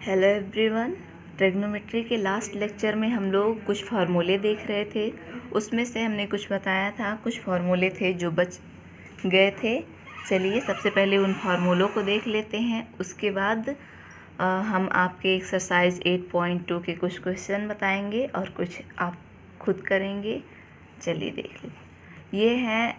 Hello everyone. Trigonometry के last lecture में हम लोग कुछ फार्मूले देख रहे थे। उसमें से हमने कुछ बताया था, कुछ फार्मूले थे जो बच गए थे। चलिए सबसे पहले उन फार्मूलों को देख लेते हैं। उसके बाद हम आपके एक्सरसाइज 8.2 के कुछ क्वेश्चन बताएंगे और कुछ आप खुद करेंगे। चलिए देख लेते। ये हैं,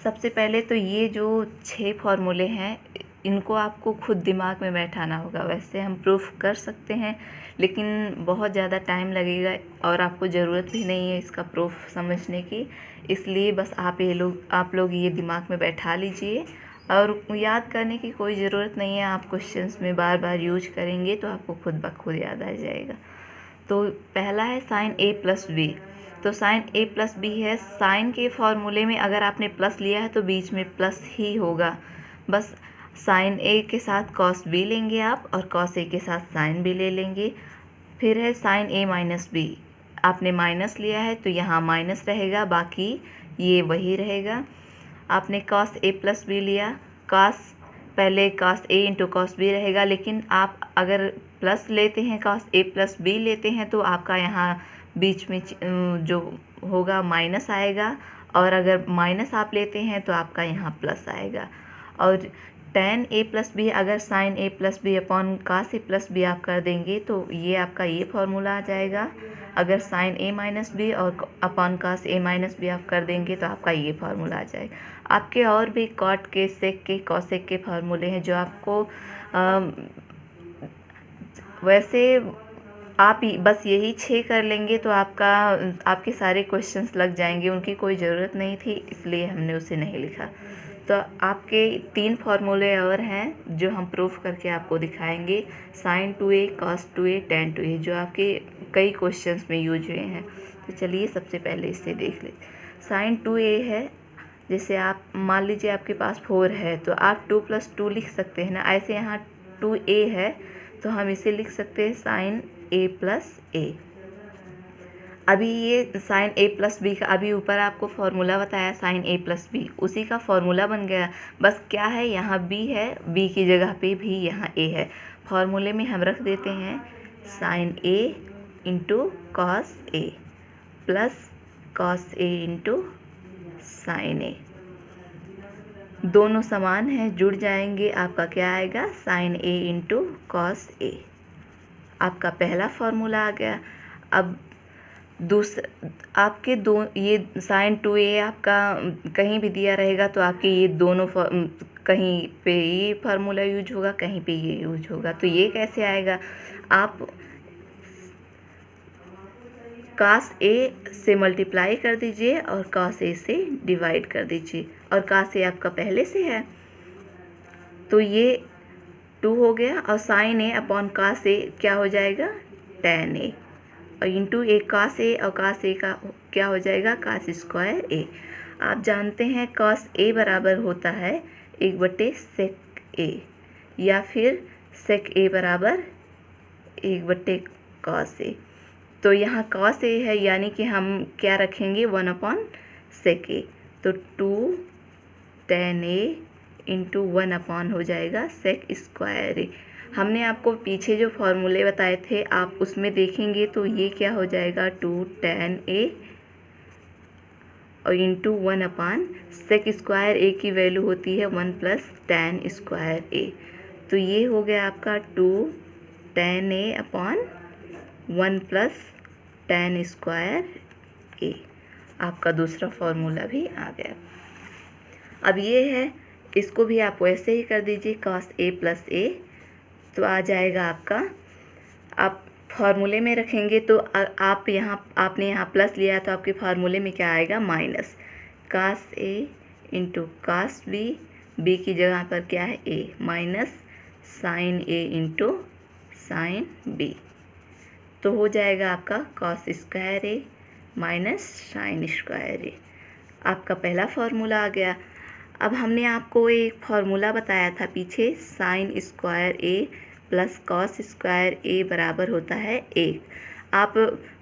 सबसे पहले तो ये जो 6 फार्मूले हैं इनको आपको खुद दिमाग में बैठाना होगा। वैसे हम प्रूफ कर सकते हैं लेकिन बहुत ज़्यादा टाइम लगेगा और आपको ज़रूरत भी नहीं है इसका प्रूफ समझने की। इसलिए बस आप लोग ये दिमाग में बैठा लीजिए और याद करने की कोई ज़रूरत नहीं है। आप क्वेश्चंस में बार बार यूज करेंगे तो आपको खुद ब खुद याद आ जाएगा। तो पहला है साइन ए प्लस बी। तो साइन ए प्लस बी है। साइन के फॉर्मूले में अगर आपने प्लस लिया है तो बीच में प्लस ही होगा। बस साइन ए के साथ कॉस बी लेंगे आप और कॉस ए के साथ साइन बी ले लेंगे। फिर है साइन ए माइनस बी। आपने माइनस लिया है तो यहाँ माइनस रहेगा, बाकी ये वही रहेगा। आपने कॉस ए प्लस बी लिया, पहले cos A into cos B रहेगा, लेकिन आप अगर प्लस लेते हैं, कॉस ए प्लस बी लेते हैं तो आपका यहाँ बीच में जो होगा माइनस आएगा, और अगर माइनस आप लेते हैं तो आपका यहाँ प्लस आएगा। और टेन ए प्लस बी अगर साइन ए प्लस बी अपॉन कास ए प्लस बी आप कर देंगे तो ये आपका ये फॉर्मूला आ जाएगा। अगर साइन ए माइनस बी और अपॉन कास ए माइनस बी आप कर देंगे तो आपका ये फार्मूला आ जाएगा। आपके और भी कॉट के, सेक के, कॉसेक के फार्मूले हैं जो आपको वैसे आप बस यही 6 कर लेंगे तो आपके सारे क्वेश्चंस लग जाएंगे। उनकी कोई ज़रूरत नहीं थी इसलिए हमने उसे नहीं लिखा। तो आपके 3 फार्मूले और हैं जो हम प्रूफ करके आपको दिखाएंगे। Sign 2a, cos 2a, ten 2a, जो आपके कई क्वेश्चंस में यूज हुए हैं। तो चलिए सबसे पहले इसे देख लें। साइन 2a है, जैसे आप मान लीजिए आपके पास 4 है तो आप 2 + 2 लिख सकते हैं ना। ऐसे यहाँ 2a है तो हम इसे लिख सकते हैं साइन a प्लस a। अभी ये साइन a प्लस बी का अभी ऊपर आपको फॉर्मूला बताया साइन a प्लस बी, उसी का फॉर्मूला बन गया। बस क्या है, यहाँ b है, b की जगह पे भी यहाँ a है। फॉर्मूले में हम रख देते हैं sine a into cos a plus cos a into sine a। दोनों समान हैं, जुड़ जाएंगे। आपका क्या आएगा, sine a into cos a। आपका पहला फॉर्मूला आ गया। अब दूसरा आपके ये साइन 2a आपका कहीं भी दिया रहेगा तो आपके ये दोनों कहीं पे ये फार्मूला यूज होगा, कहीं पे ये यूज होगा। तो ये कैसे आएगा, आप कास a से मल्टीप्लाई कर दीजिए और कास a से डिवाइड कर दीजिए, और कास a आपका पहले से है तो ये 2 हो गया, और sine a upon cos a क्या हो जाएगा, टेन a, और इंटू ए कास ए, और कास ए का क्या हो जाएगा, कास स्क्वायर ए। आप जानते हैं कास ए बराबर होता है 1/सेक ए, या फिर सेक ए बराबर 1/कॉस ए। तो यहाँ कॉस ए है यानी कि हम क्या रखेंगे, 1/सेक ए। तो 2 टेन ए इंटू 1 हो जाएगा सेक स्क्वायर ए। हमने आपको पीछे जो फॉर्मूले बताए थे आप उसमें देखेंगे तो ये क्या हो जाएगा, 2 टेन ए और इंटू 1/सेक स्क्वायर ए की वैल्यू होती है 1 + टेन स्क्वायर ए। तो ये हो गया आपका 2 टेन ए अपॉन 1 + टेन स्क्वायर ए। आपका दूसरा फॉर्मूला भी आ गया। अब ये है, इसको भी आप वैसे ही कर दीजिए, कॉस ए प्लस ए, तो आ जाएगा आपका। आप फार्मूले में रखेंगे तो आपने यहाँ प्लस लिया तो आपके फार्मूले में क्या आएगा, माइनस। कास ए इंटू कास बी, बी की जगह पर क्या है ए, माइनस साइन ए इंटू साइन बी। तो हो जाएगा आपका कॉस स्क्वायर ए माइनस साइन स्क्वायर ए। आपका पहला फार्मूला आ गया। अब हमने आपको एक फार्मूला बताया था पीछे, साइन स्क्वायर ए प्लस कॉस स्क्वायर ए बराबर होता है 1। आप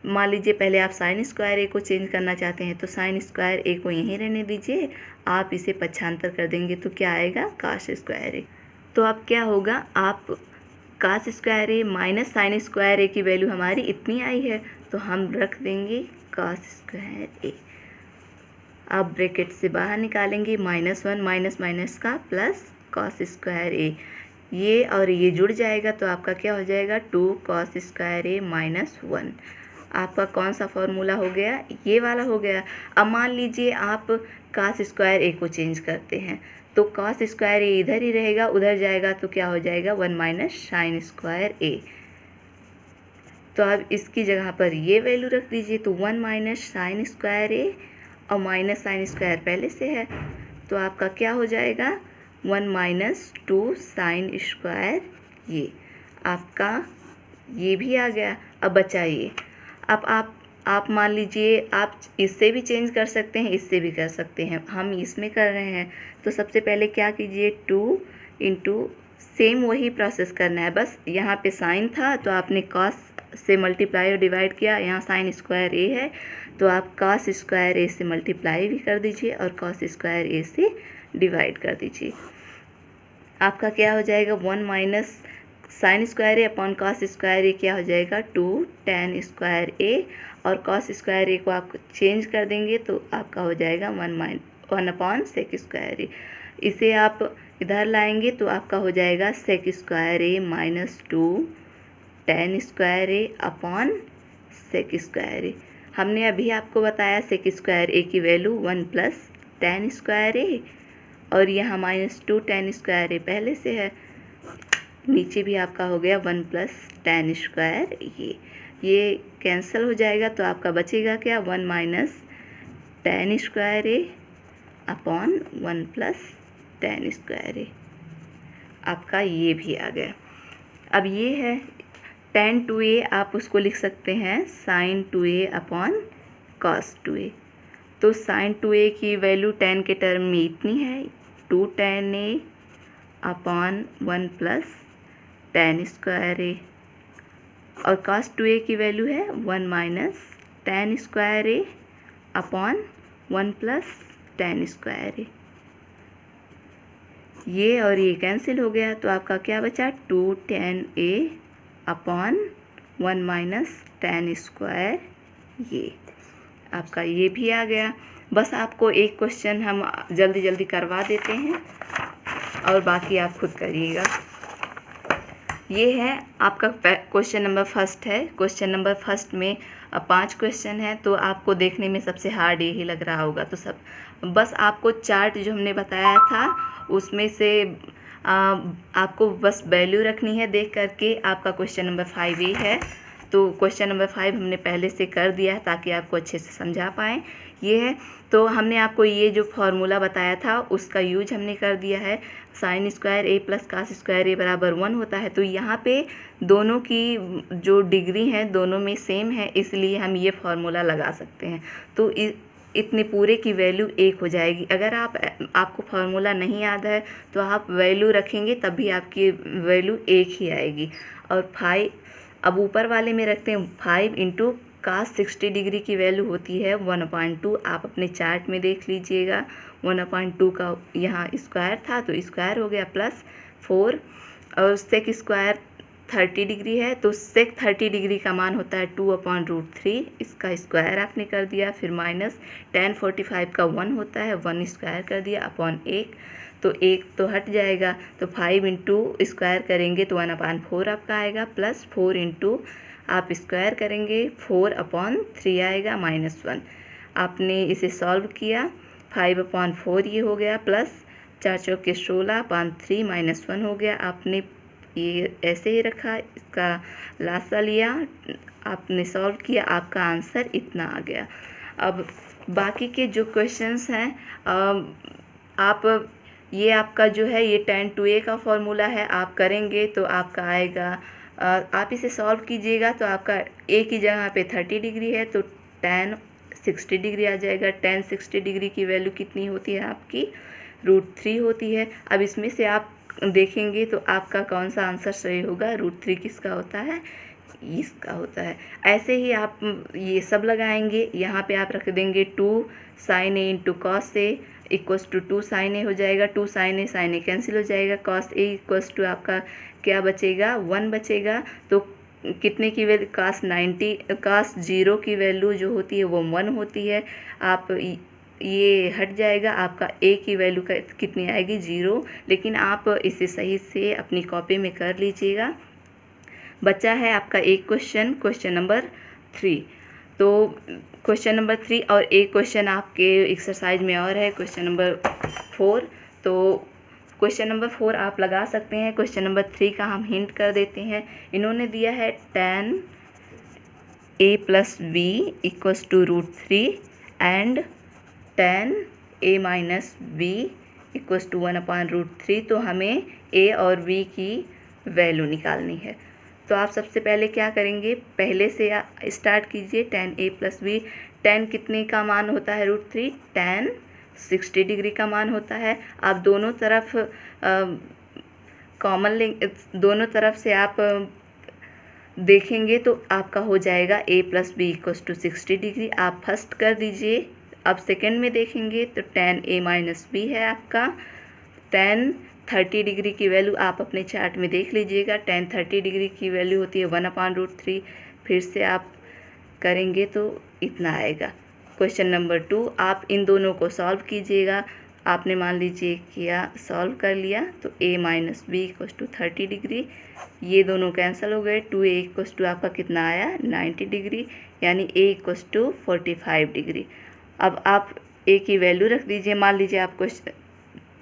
मान लीजिए पहले आप साइन स्क्वायर ए को चेंज करना चाहते हैं तो साइन स्क्वायर ए को यहीं रहने दीजिए, आप इसे पक्षांतर कर देंगे तो क्या आएगा, कॉस स्क्वायर ए। तो अब क्या होगा, आप कास स्क्वायर ए माइनस साइन स्क्वायर ए की वैल्यू हमारी इतनी आई है, तो हम रख देंगे कास स्क्वायर ए। अब ब्रैकेट से बाहर निकालेंगे -1 माइनस माइनस का प्लस कॉस स्क्वायर ए, ये और ये जुड़ जाएगा तो आपका क्या हो जाएगा 2 कॉस स्क्वायर ए -1। आपका कौन सा फॉर्मूला हो गया, ये वाला हो गया। अब मान लीजिए आप कॉस स्क्वायर ए को चेंज करते हैं, तो कॉस स्क्वायर ए इधर ही रहेगा, उधर जाएगा तो क्या हो जाएगा 1 माइनस साइन स्क्वायर ए। तो अब इसकी जगह पर ये वैल्यू रख दीजिए, तो 1 माइनस साइन स्क्वायर ए और माइनस साइन स्क्वायर पहले से है, तो आपका क्या हो जाएगा 1 माइनस 2 साइन स्क्वायर, ये आपका ये भी आ गया। अब बचाइए, अब आप मान लीजिए आप इससे भी चेंज कर सकते हैं, इससे भी कर सकते हैं, हम इसमें कर रहे हैं। तो सबसे पहले क्या कीजिए 2 इंटू सेम वही प्रोसेस करना है, बस यहाँ पे साइन था तो आपने कॉस से मल्टीप्लाई और डिवाइड किया, यहाँ साइन स्क्वायर ए है तो आप कॉस स्क्वायर ए से मल्टीप्लाई भी कर दीजिए और कॉस स्क्वायर ए से डिवाइड कर दीजिए। आपका क्या हो जाएगा 1 minus sine square a upon cos square ए क्या हो जाएगा 2 tan स्क्वायर ए, और कॉस स्क्वायर ए को आप चेंज कर देंगे तो आपका हो जाएगा 1 अपॉन सेक स्क्वायर ए। इसे आप इधर लाएंगे तो आपका हो जाएगा sec square A -2 tan square a upon sec square ए। हमने अभी आपको बताया सेक स्क्वायर ए की value 1 plus tan square a, और यहाँ -2 tan स्क्वायर ए पहले से है, नीचे भी आपका हो गया 1 प्लस tan स्क्वायर ये कैंसिल हो जाएगा तो आपका बचेगा क्या 1 minus tan square a upon 1 plus tan square ए। आपका ये भी आ गया। अब ये है tan 2a, आप उसको लिख सकते हैं sin 2a upon cos 2a। तो sin 2a की वैल्यू tan के टर्म में इतनी है 2 tan a upon 1 plus tan square a, और cos 2a की वैल्यू है 1 minus tan square a upon 1 plus tan square a. ये और ये कैंसिल हो गया तो आपका क्या बचा 2 tan a upon 1 minus tan square, ये आपका ये भी आ गया। बस आपको एक क्वेश्चन हम जल्दी जल्दी करवा देते हैं और बाकी आप खुद करिएगा। ये है आपका क्वेश्चन नंबर फर्स्ट है। क्वेश्चन नंबर फर्स्ट में 5 क्वेश्चन है, तो आपको देखने में सबसे हार्ड यही लग रहा होगा। तो सब बस आपको चार्ट जो हमने बताया था उसमें से आपको बस वैल्यू रखनी है देख करके। आपका क्वेश्चन नंबर 5 है, तो क्वेश्चन नंबर 5 हमने पहले से कर दिया है ताकि आपको अच्छे से समझा पाएँ। ये है, तो हमने आपको ये जो फॉर्मूला बताया था उसका यूज हमने कर दिया है। साइन स्क्वायर ए प्लस कास स्क्वायर ए बराबर 1 होता है, तो यहाँ पे दोनों की जो डिग्री है दोनों में सेम है, इसलिए हम ये फार्मूला लगा सकते हैं। तो इतने पूरे की वैल्यू 1 हो जाएगी। अगर आपको फार्मूला नहीं याद है तो आप वैल्यू रखेंगे तब भी आपकी वैल्यू 1 ही आएगी। और 5 अब ऊपर वाले में रखते हैं 5 इंटू कास 60 डिग्री की वैल्यू होती है 1/2। आप अपने चार्ट में देख लीजिएगा 1/2 का यहाँ स्क्वायर था तो स्क्वायर हो गया, प्लस 4 और सेक स्क्वायर 30 डिग्री है तो सेक 30 डिग्री का मान होता है 2/√3, इसका स्क्वायर आपने कर दिया। फिर माइनस tan 45 का 1 होता है, 1 स्क्वायर कर दिया अपॉन 1, तो 1 तो हट जाएगा, तो 5 इंटू स्क्वायर करेंगे तो 1/4 आपका आएगा, प्लस 4 इंटू आप स्क्वायर करेंगे 4/3 आएगा -1। आपने इसे सॉल्व किया 5/4 ये हो गया, प्लस 4 चौके 16/3 -1 हो गया। आपने ये ऐसे ही रखा, इसका लासा लिया, आपने सॉल्व किया, आपका आंसर इतना आ गया। अब बाकी के जो क्वेश्चंस हैं आप ये आपका जो है ये tan 2a का फॉर्मूला है, आप करेंगे तो आपका आएगा, आप इसे सॉल्व कीजिएगा तो आपका a की जगह पे 30 डिग्री है तो tan 60 डिग्री आ जाएगा। tan 60 डिग्री की वैल्यू कितनी होती है आपकी √3 होती है। अब इसमें से आप देखेंगे तो आपका कौन सा आंसर सही होगा, √3 किसका होता है, इसका होता है। ऐसे ही आप ये सब लगाएंगे, यहाँ पे आप रख देंगे 2 sin a into cos a equals to 2 sin a हो जाएगा, 2 sin a sin a cancel हो जाएगा, cos a इक्वल्स टू आपका क्या बचेगा, 1 बचेगा। तो कितने की वैल्यू, cos 0 की वैल्यू जो होती है वो 1 होती है। आप ये हट जाएगा, आपका a की वैल्यू का कितनी आएगी, 0। लेकिन आप इसे सही से अपनी कॉपी में कर लीजिएगा। बचा है आपका एक क्वेश्चन नंबर 3। तो क्वेश्चन नंबर 3 और एक क्वेश्चन आपके एक्सरसाइज में और है, क्वेश्चन नंबर 4। तो क्वेश्चन नंबर 4 आप लगा सकते हैं। क्वेश्चन नंबर 3 का हम हिंट कर देते हैं। इन्होंने दिया है tan a + b = √3 and tan a - b = 1/√3। तो हमें a और b की वैल्यू निकालनी है। तो आप सबसे पहले क्या करेंगे, पहले से स्टार्ट कीजिए। tan a + b, tan कितने का मान होता है, √3, tan 60 डिग्री का मान होता है। आप दोनों तरफ कॉमन लेंगे, दोनों तरफ से आप देखेंगे तो आपका हो जाएगा a + b = 60 डिग्री। आप फर्स्ट कर दीजिए। अब सेकंड में देखेंगे तो tan a - b है आपका। tan 30 डिग्री की वैल्यू आप अपने चार्ट में देख लीजिएगा। tan 30 डिग्री की वैल्यू होती है 1/√3। फिर से आप करेंगे तो इतना आएगा। क्वेश्चन नंबर 2, आप इन दोनों को सॉल्व कीजिएगा। आपने मान लीजिए किया, सॉल्व कर लिया तो a - b = 30 डिग्री, ये दोनों कैंसिल हो गए। 2a = आपका कितना आया, 90 डिग्री, यानी a = 45 डिग्री। अब आप a की वैल्यू रख दीजिए। मान लीजिए आप क्वेश्चन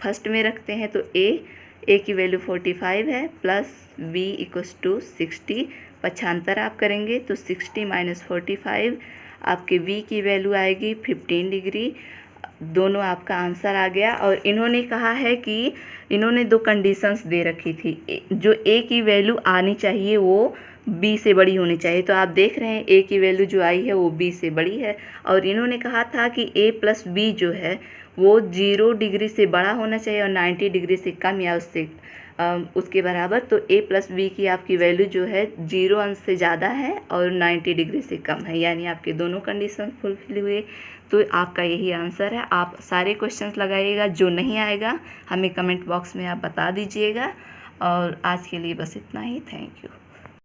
फर्स्ट में रखते हैं तो a की वैल्यू 45 है, प्लस b = 60। पक्षांतर आप करेंगे तो 60 - 45, आपके b की वैल्यू आएगी 15 डिग्री। दोनों आपका आंसर आ गया। और इन्होंने कहा है कि इन्होंने 2 कंडीशंस दे रखी थी। जो a की वैल्यू आनी चाहिए वो b से बड़ी होनी चाहिए। तो आप देख रहे हैं a की वैल्यू जो आई है वो b से बड़ी है। और इन्होंने कहा था कि a + b जो है वो 0 डिग्री से बड़ा होना चाहिए और 90 डिग्री से कम या उसके बराबर। तो a + b की आपकी वैल्यू जो है 0 अंश से ज़्यादा है और 90 डिग्री से कम है, यानी आपके दोनों कंडीशन फुलफिल हुए। तो आपका यही आंसर है। आप सारे क्वेश्चंस लगाइएगा, जो नहीं आएगा हमें कमेंट बॉक्स में आप बता दीजिएगा। और आज के लिए बस इतना ही। Thank you.